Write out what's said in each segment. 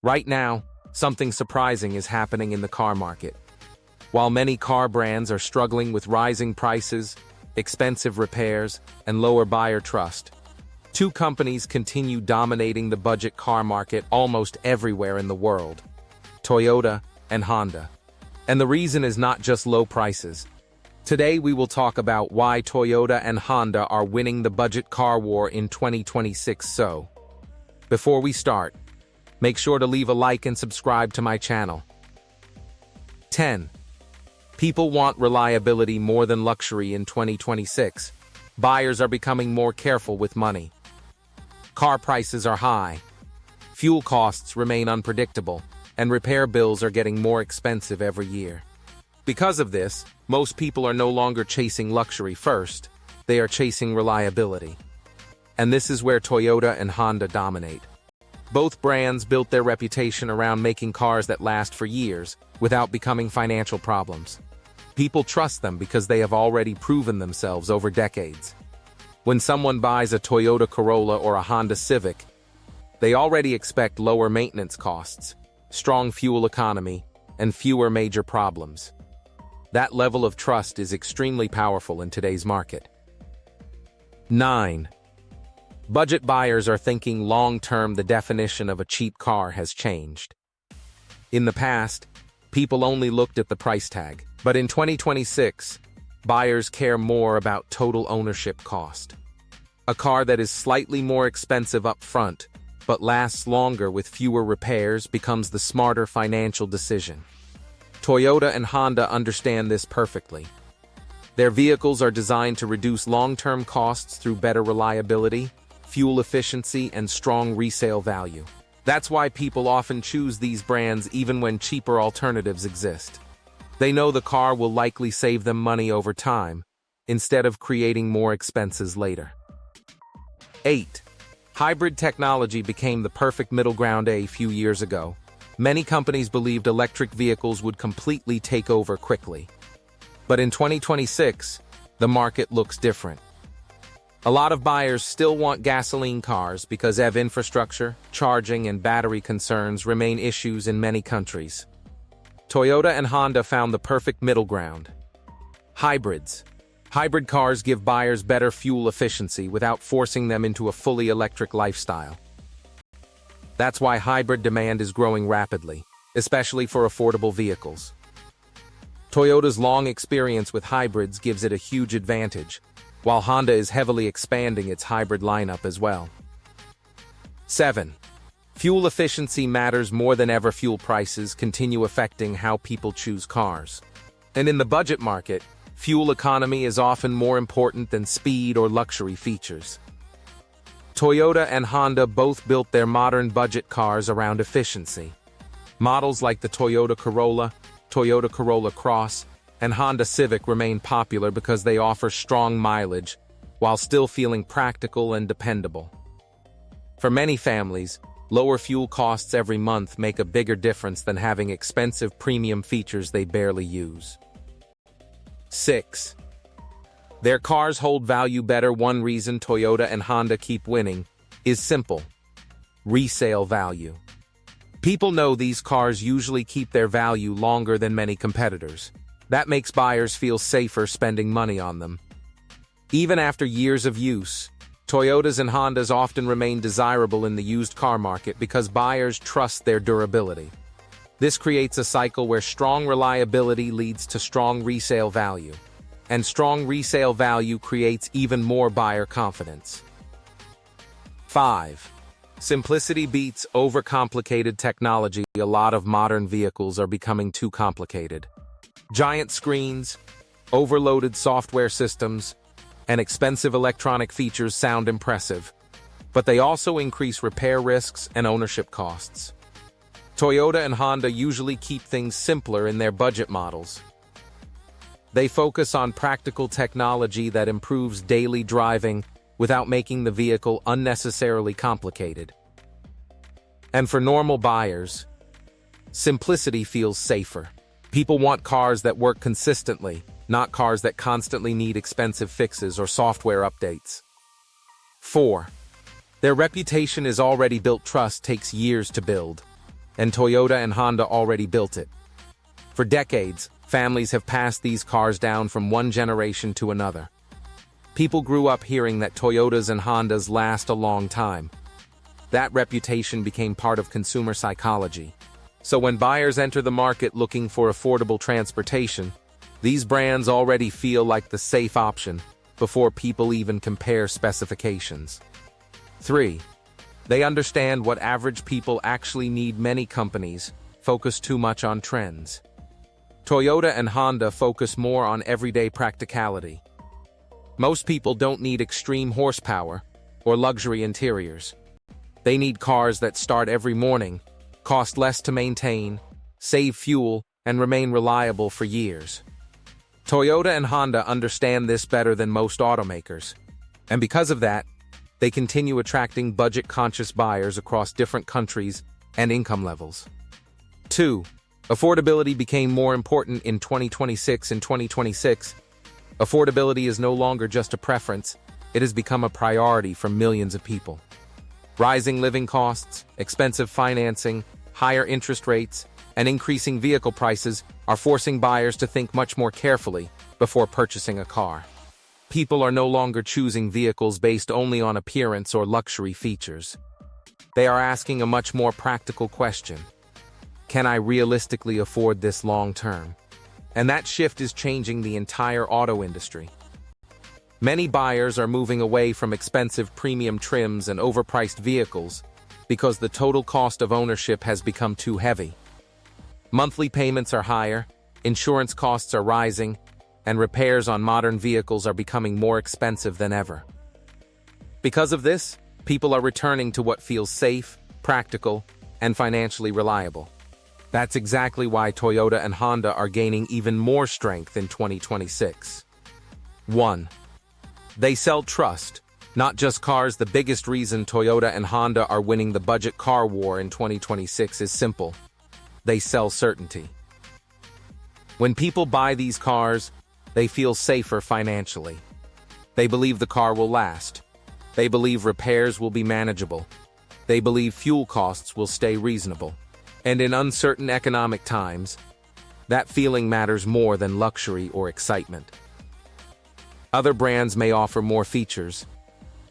Right now, something surprising is happening in the car market. While many car brands are struggling with rising prices, expensive repairs, and lower buyer trust, two companies continue dominating the budget car market almost everywhere in the world: Toyota and Honda. And the reason is not just low prices. Today we will talk about why Toyota and Honda are winning the budget car war in 2026. So, before we start, make sure to leave a like and subscribe to my channel. 10. People want reliability more than luxury in 2026. Buyers are becoming more careful with money. Car prices are high. Fuel costs remain unpredictable, and repair bills are getting more expensive every year. Because of this, most people are no longer chasing luxury first, they are chasing reliability. And this is where Toyota and Honda dominate. Both brands built their reputation around making cars that last for years without becoming financial problems. People trust them because they have already proven themselves over decades. When someone buys a Toyota Corolla or a Honda Civic, they already expect lower maintenance costs, strong fuel economy, and fewer major problems. That level of trust is extremely powerful in today's market. 9. Budget buyers are thinking long-term. The definition of a cheap car has changed. In the past, people only looked at the price tag, but in 2026, buyers care more about total ownership cost. A car that is slightly more expensive up front, but lasts longer with fewer repairs becomes the smarter financial decision. Toyota and Honda understand this perfectly. Their vehicles are designed to reduce long-term costs through better reliability, fuel efficiency, and strong resale value. That's why people often choose these brands even when cheaper alternatives exist. They know the car will likely save them money over time, instead of creating more expenses later. 8. Hybrid technology became the perfect middle ground a few years ago. Many companies believed electric vehicles would completely take over quickly. But in 2026, the market looks different. A lot of buyers still want gasoline cars because EV infrastructure, charging, and battery concerns remain issues in many countries. Toyota and Honda found the perfect middle ground. Hybrids. Hybrid cars give buyers better fuel efficiency without forcing them into a fully electric lifestyle. That's why hybrid demand is growing rapidly, especially for affordable vehicles. Toyota's long experience with hybrids gives it a huge advantage, while Honda is heavily expanding its hybrid lineup as well. 7. Fuel efficiency matters more than ever. Fuel prices continue affecting how people choose cars. And in the budget market, fuel economy is often more important than speed or luxury features. Toyota and Honda both built their modern budget cars around efficiency. Models like the Toyota Corolla, Toyota Corolla Cross, and Honda Civic remain popular because they offer strong mileage while still feeling practical and dependable. For many families, lower fuel costs every month make a bigger difference than having expensive premium features they barely use. 6. Their cars hold value better. One reason Toyota and Honda keep winning is simple: resale value. People know these cars usually keep their value longer than many competitors. That makes buyers feel safer spending money on them. Even after years of use, Toyotas and Hondas often remain desirable in the used car market because buyers trust their durability. This creates a cycle where strong reliability leads to strong resale value, and strong resale value creates even more buyer confidence. 5. Simplicity beats overcomplicated technology. A lot of modern vehicles are becoming too complicated. Giant screens, overloaded software systems, and expensive electronic features sound impressive, but they also increase repair risks and ownership costs. Toyota and Honda usually keep things simpler in their budget models. They focus on practical technology that improves daily driving without making the vehicle unnecessarily complicated. And for normal buyers, simplicity feels safer. People want cars that work consistently, not cars that constantly need expensive fixes or software updates. 4. Their reputation is already built. Trust takes years to build. and Toyota and Honda already built it. For decades, families have passed these cars down from one generation to another. People grew up hearing that Toyotas and Hondas last a long time. That reputation became part of consumer psychology. So when buyers enter the market looking for affordable transportation, these brands already feel like the safe option before people even compare specifications. 3. They understand what average people actually need. Many companies focus too much on trends. Toyota and Honda focus more on everyday practicality. Most people don't need extreme horsepower or luxury interiors. They need cars that start every morning, cost less to maintain, save fuel, and remain reliable for years. Toyota and Honda understand this better than most automakers, and because of that, they continue attracting budget-conscious buyers across different countries and income levels. 2. Affordability became more important in 2026 and 2026. Affordability is no longer just a preference, it has become a priority for millions of people. Rising living costs, expensive financing, higher interest rates, and increasing vehicle prices are forcing buyers to think much more carefully before purchasing a car. People are no longer choosing vehicles based only on appearance or luxury features. They are asking a much more practical question. Can I realistically afford this long term? And that shift is changing the entire auto industry. Many buyers are moving away from expensive premium trims and overpriced vehicles because the total cost of ownership has become too heavy. Monthly payments are higher, insurance costs are rising, and repairs on modern vehicles are becoming more expensive than ever. Because of this, people are returning to what feels safe, practical, and financially reliable. That's exactly why Toyota and Honda are gaining even more strength in 2026. 1. They sell trust, not just cars. The biggest reason Toyota and Honda are winning the budget car war in 2026 is simple. They sell certainty. When people buy these cars, they feel safer financially. They believe the car will last. They believe repairs will be manageable. They believe fuel costs will stay reasonable. And in uncertain economic times, that feeling matters more than luxury or excitement. Other brands may offer more features,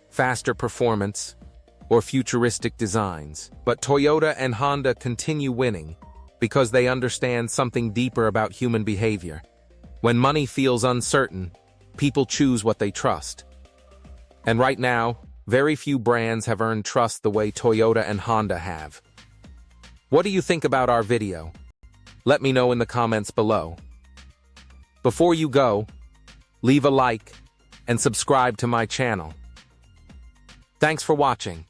faster performance, or futuristic designs, but Toyota and Honda continue winning because they understand something deeper about human behavior. When money feels uncertain, people choose what they trust. And right now, very few brands have earned trust the way Toyota and Honda have. What do you think about our video? Let me know in the comments below. Before you go, leave a like and subscribe to my channel. Thanks for watching.